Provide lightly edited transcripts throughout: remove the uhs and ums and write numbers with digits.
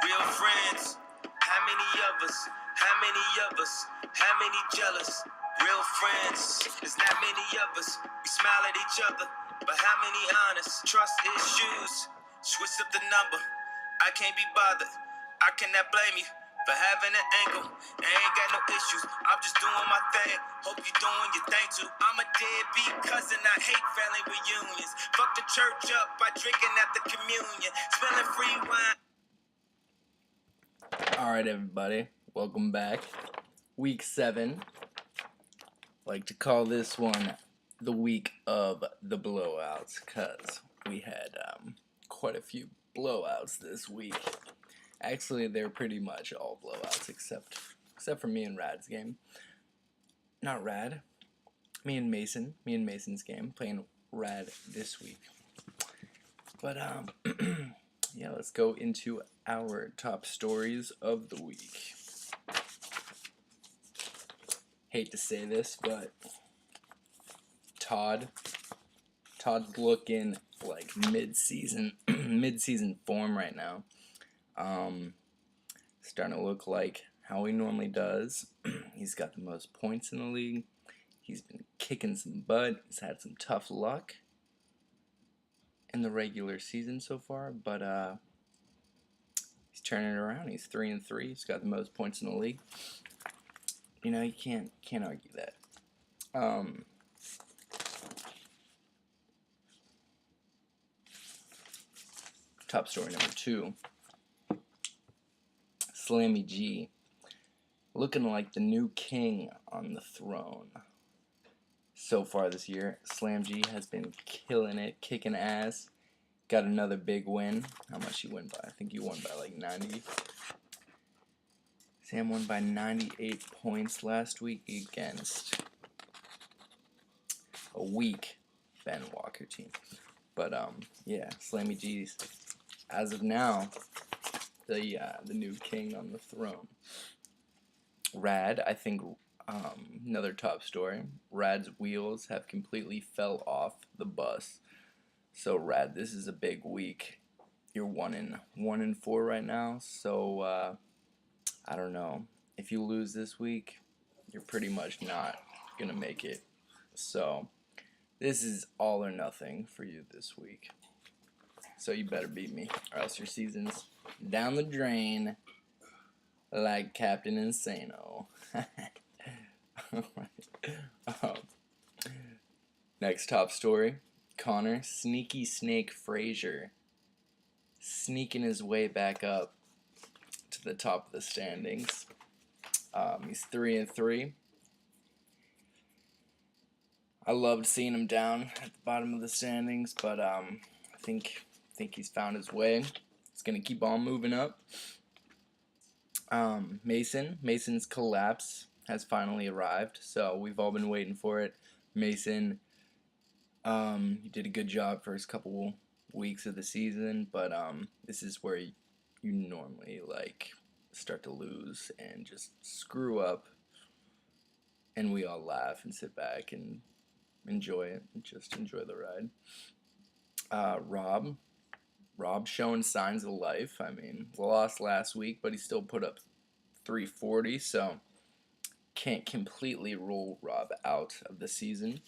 real friends. How many of us? How many of us? How many jealous? Real friends. There's not many of us. We smile at each other, but how many honest? Trust issues. Switch up the number. I can't be bothered. I cannot blame you for having an angle. I ain't got no issues. I'm just doing my thing. Hope you doing your thing too. I'm a deadbeat cousin. I hate family reunions. Fuck the church up by drinking at the communion. Smelling free wine. Alright, everybody. Welcome back. Week 7. Like to call this one the week of the blowouts because we had quite a few blowouts this week. Actually, they're pretty much all blowouts except for me and Rad's game. Not Rad. Me and Mason. Me and Mason's game. Playing Rad this week. But, yeah, let's go into our top stories of the week. Hate to say this, but Todd's looking like mid-season form right now. Starting to look like how he normally does. He's got the most points in the league. He's been kicking some butt. He's had some tough luck in the regular season so far, but he's turning it around. He's 3-3. He's got the most points in the league. You know, you can't argue that. Top story number 2. Slammy G, looking like the new king on the throne. So far this year, Slam G has been killing it, kicking ass. Got another big win. How much he won by? I think he won by like 90. Sam won by 98 points last week against a weak Ben Walker team. But yeah, Slammy G's as of now the new king on the throne. Rad, I think another top story. Rad's wheels have completely fell off the bus. So Rad, this is a big week. You're 1-4 right now. So I don't know. If you lose this week, you're pretty much not gonna make it. So this is all or nothing for you this week. So you better beat me, or else your season's down the drain like Captain Insano. Next top story. Connor Sneaky Snake Frazier sneaking his way back up to the top of the standings. He's 3-3. I loved seeing him down at the bottom of the standings, but I think he's found his way. He's gonna keep on moving up. Mason's collapse has finally arrived, so we've all been waiting for it. Mason, you did a good job first couple weeks of the season, but this is where you normally like start to lose and just screw up, and we all laugh and sit back and enjoy it and just enjoy the ride. Rob showing signs of life. I mean, lost last week, but he still put up 340, so can't completely rule Rob out of the season.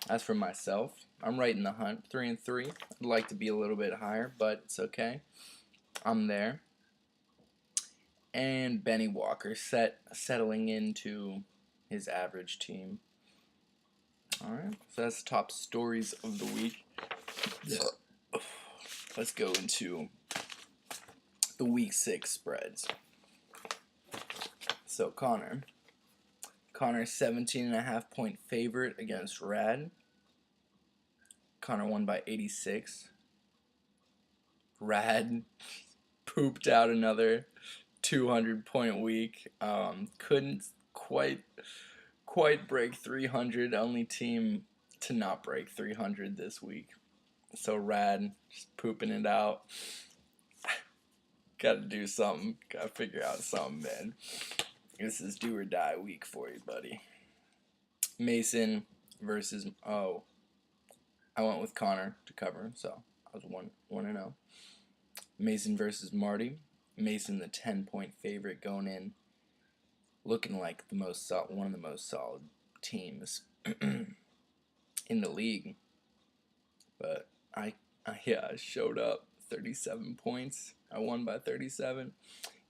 As for myself, I'm right in the hunt, 3-3. I'd like to be a little bit higher, but it's okay. I'm there. And Benny Walker settling into his average team. Alright, so that's the top stories of the week. Let's go into the week 6 spreads. So Connor's 17.5 point favorite against Rad. Connor won by 86. Rad pooped out another 200 point week. Couldn't quite break 300. Only team to not break 300 this week. So Rad just pooping it out. Gotta do something. Gotta figure out something, man. This is do or die week for you, buddy. Mason versus I went with Connor to cover, so I was 1-0. Mason versus Marty. Mason, the 10-point favorite going in, looking like one of the most solid teams in the league. But I showed up. 37 points. I won by 37.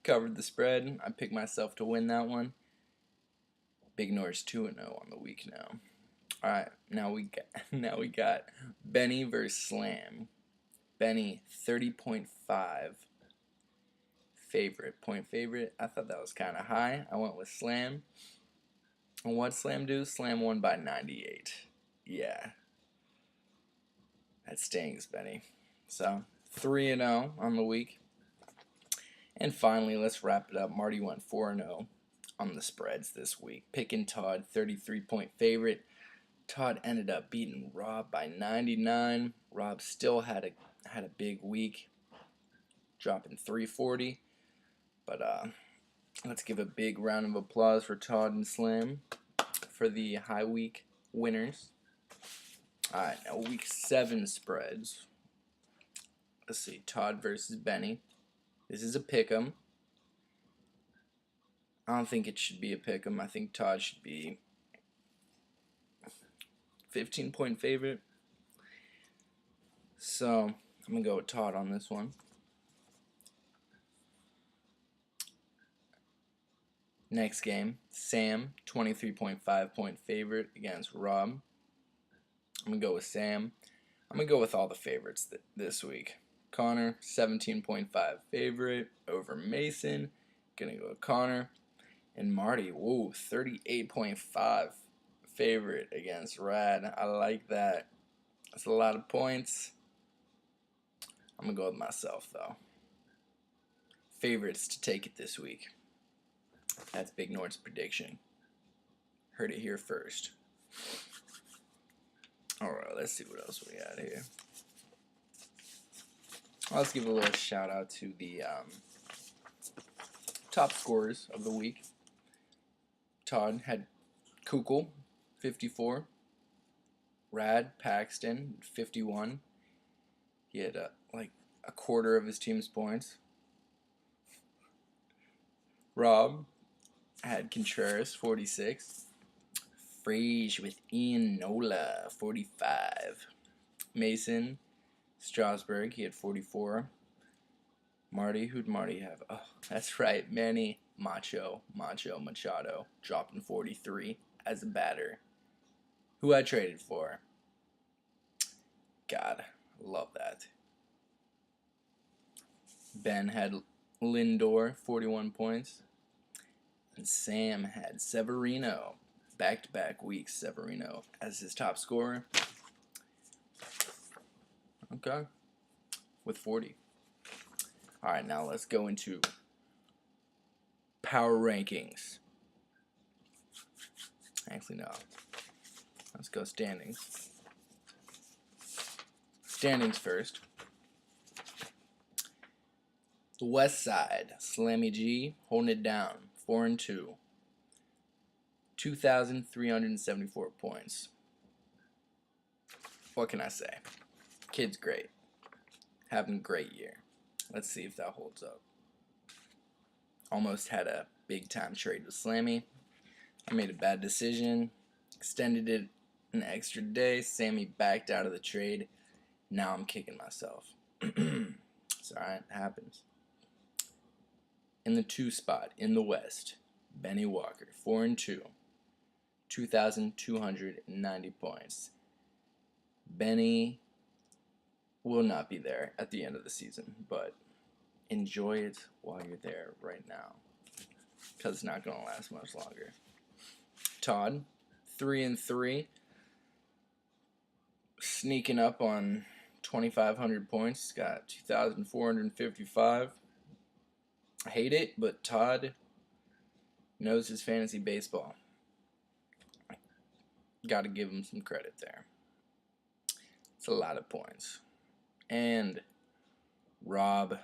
Covered the spread. I picked myself to win that one. Big Nor's 2-0 on the week now. All right, now we got Benny versus Slam. Benny 30.5 point favorite. I thought that was kind of high. I went with Slam. And what Slam do? Slam won by 98. Yeah. That stings, Benny. So 3-0 on the week. And finally, let's wrap it up. Marty went 4-0 on the spreads this week. Picking Todd, 33-point favorite. Todd ended up beating Rob by 99. Rob still had a big week, dropping 340. But let's give a big round of applause for Todd and Slam for the high week winners. All right, now week 7 spreads. Let's see, Todd versus Benny. This is a pick'em. I don't think it should be a pick'em. I think Todd should be 15-point favorite. So I'm gonna go with Todd on this one. Next game, Sam, 23.5 point favorite against Rob. I'm gonna go with Sam. I'm gonna go with all the favorites this week. Connor, 17.5 favorite over Mason. Gonna go with Connor. And Marty, 38.5 favorite against Rad. I like that. That's a lot of points. I'm gonna go with myself though. Favorites to take it this week. That's Big Nord's prediction. Heard it here first. Alright, let's see what else we got here. Let's give a little shout out to the top scorers of the week. Todd had Kukul, 54. Rad Paxton, 51. He had like a quarter of his team's points. Rob had Contreras, 46. Frage with Ian Nola, 45. Mason Strasburg, he had 44. Marty, who'd Marty have? Oh, that's right, Manny Machado, dropping 43 as a batter. Who I traded for. God, love that. Ben had Lindor, 41 points. And Sam had Severino, back-to-back weeks, Severino, as his top scorer. Okay, with 40. All right, now let's go into power rankings. Actually, no. Let's go standings. Standings first. The West Side, Slammy G, holding it down, 4-2. 2,374 points. What can I say? Kid's great. Having a great year. Let's see if that holds up. Almost had a big time trade with Slammy. I made a bad decision. Extended it an extra day. Sammy backed out of the trade. Now I'm kicking myself. It's alright, it happens. In the 2 spot, in the West, Benny Walker, 4-2. 2,290 points. Benny will not be there at the end of the season, but enjoy it while you're there right now, because it's not going to last much longer. Todd, 3-3, sneaking up on 2,500 points. Got 2,455. I hate it, but Todd knows his fantasy baseball. Got to give him some credit there. It's a lot of points. And Rob,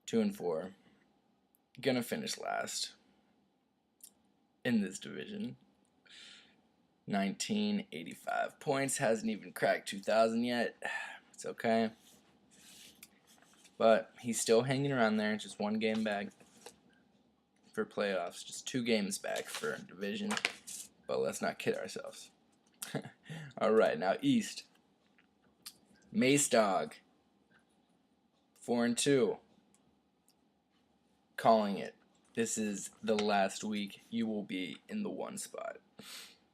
2-4, gonna finish last in this division. 1,985 points. Hasn't even cracked 2,000 yet. It's okay. But he's still hanging around there. Just one game back for playoffs. Just 2 games back for division. But let's not kid ourselves. Alright, now East. Mace Dog. 4-2. Calling it. This is the last week you will be in the 1 spot.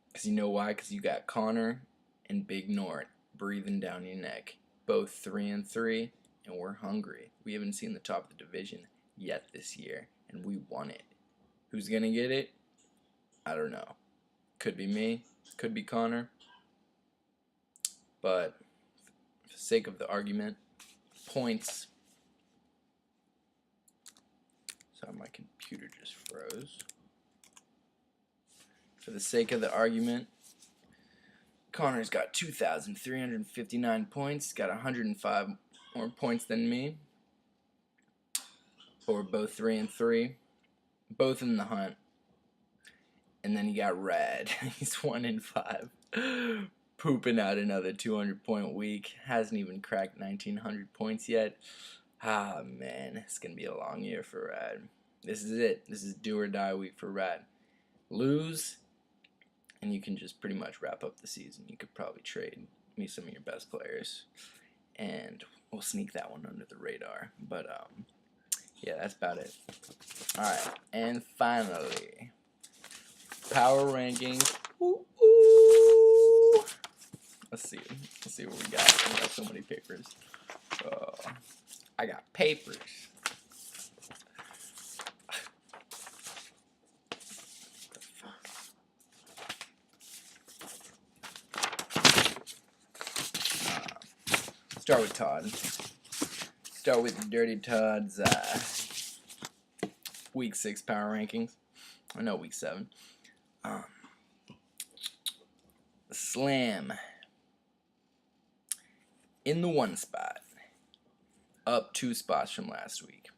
Because you know why? Because you got Connor and Big Nort breathing down your neck. Both 3-3, and we're hungry. We haven't seen the top of the division yet this year, and we won it. Who's going to get it? I don't know. Could be me. Could be Connor. But for the sake of the argument, points. Sorry, my computer just froze. For the sake of the argument, Connor's got 2,359 points, got 105 more points than me. But we're both 3-3, both in the hunt. And then you got Rad. He's 1-5, pooping out another 200-point week. Hasn't even cracked 1,900 points yet. Ah, man, it's gonna be a long year for Rad. This is it. This is do or die week for Rad. Lose, and you can just pretty much wrap up the season. You could probably trade me some of your best players, and we'll sneak that one under the radar. But yeah, that's about it. All right, and finally, power rankings. Ooh, ooh. Let's see what we got. We got so many papers. I got papers. Start with Todd. Start with Dirty Todd's Week 6 power rankings. I know Week 7. Slam in the 1 spot, up 2 spots from last week.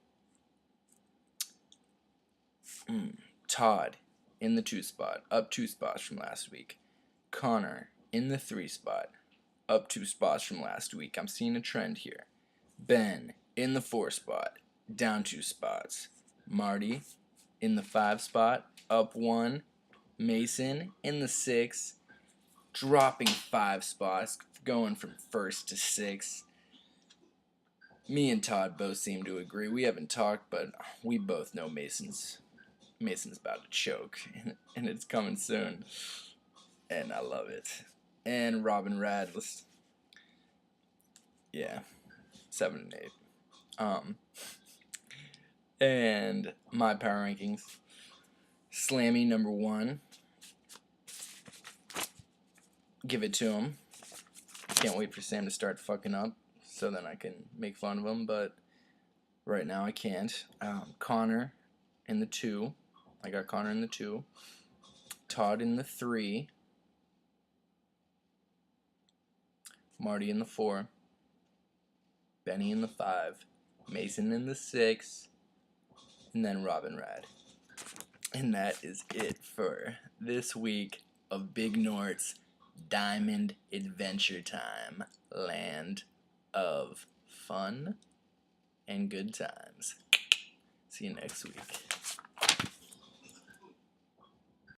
Todd in the 2 spot, up 2 spots from last week. Connor in the 3 spot, up 2 spots from last week. I'm seeing a trend here. Ben in the 4 spot, down 2 spots. Marty in the 5 spot, up 1. Mason in the 6, dropping 5 spots, going from 1st to 6th. Me and Todd both seem to agree. We haven't talked, but we both know Mason's about to choke, and it's coming soon. And I love it. And Robin Rad was, yeah, 7 and 8. And my power rankings: Slammy number 1. Give it to him. Can't wait for Sam to start fucking up so then I can make fun of him, but right now I can't. Connor in the 2. I got Connor in the 2. Todd in the 3. Marty in the 4. Benny in the 5. Mason in the 6. And then Robin Rad. And that is it for this week of Big Nort's Diamond Adventure Time, land of fun and good times. See you next week.